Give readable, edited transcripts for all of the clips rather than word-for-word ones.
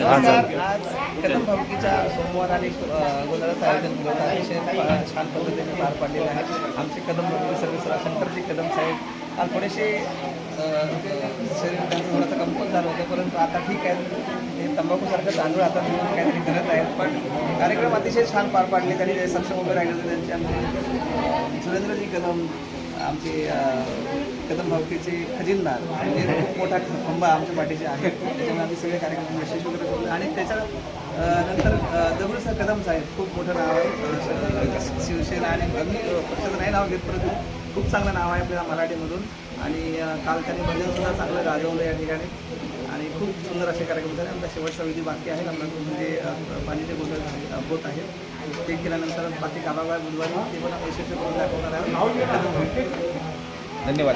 नमस्कार. आज कदम भाऊकीच्या सोमवार आणि गोंधळाचं आयोजन केलं होतं. अतिशय छान पद्धतीने पार पाडलेलं आहे. आमचे कदम भाऊकी सर्वेसर्वा शंकरजी कदम साहेब काल थोडेसे शरीर त्यांचं थोडंसं कमकुवत झालं होतं, परंतु आता ठीक आहे. ते तंबाखूसारखं तांदूळ आता काहीतरी करत आहेत, पण कार्यक्रम अतिशय छान पार पाडले. त्यांनी जे सक्षम उभे राहिले होते त्यांचे आमचे सुरेंद्रजी कदम, आमचे कदम भाऊकीचे खजिनदार म्हणजे खूप मोठा खंबा आमच्या पाठीचे आहे. त्याच्यामुळे आम्ही सगळे कार्यक्रम यशस्वी करत होतो. आणि त्याच्या नंतर दगडूशेठ कदम साहेब, खूप मोठं नाव आहे शिवसेना आणि मी पक्षाचं नाही नाव घेत, परंतु खूप चांगलं नाव आहे आपल्या मराठीमधून. आणि काल त्यांनी भजनसुद्धा चांगलं गाजवलं या ठिकाणी आणि खूप सुंदर असे कार्यक्रम झाले. आमचा शेवटचा विधी बाकी आहे, म्हणजे पाणीचे गोंधळ होत आहेत. ते केल्यानंतर बाकी कामाबाय बुधवारी ते पण यशस्वी करून दाखवणार आहे. धन्यवाद.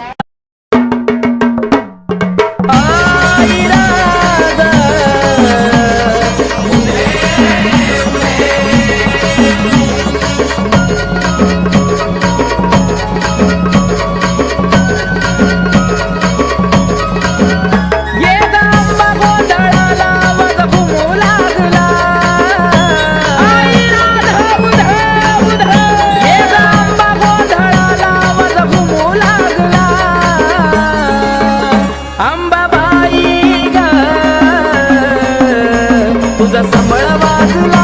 तुझा संबळ वाजला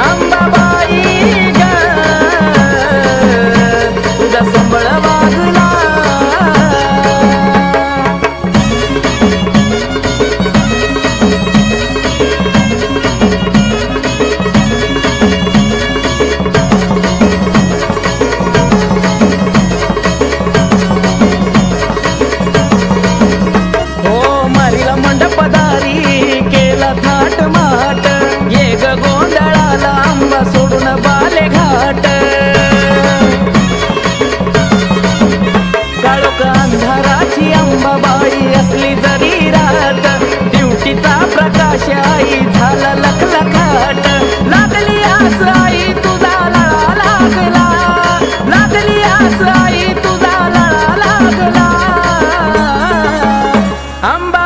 अंबाबाई ग, तुझा संबळ वाजला. हो मारीला मंडपदारी केला थाट माट, ये ग गोंधळाला आंबा सोडून बाले घाट. काळोख अंधाराची अंबाबाई असली जरी रात, ड्युटीचा प्रकाश आई झाला लखलखाट. लागली आस आई तुझा लळा लागला, लागली आस आई तुझा लळा लागला. अंबा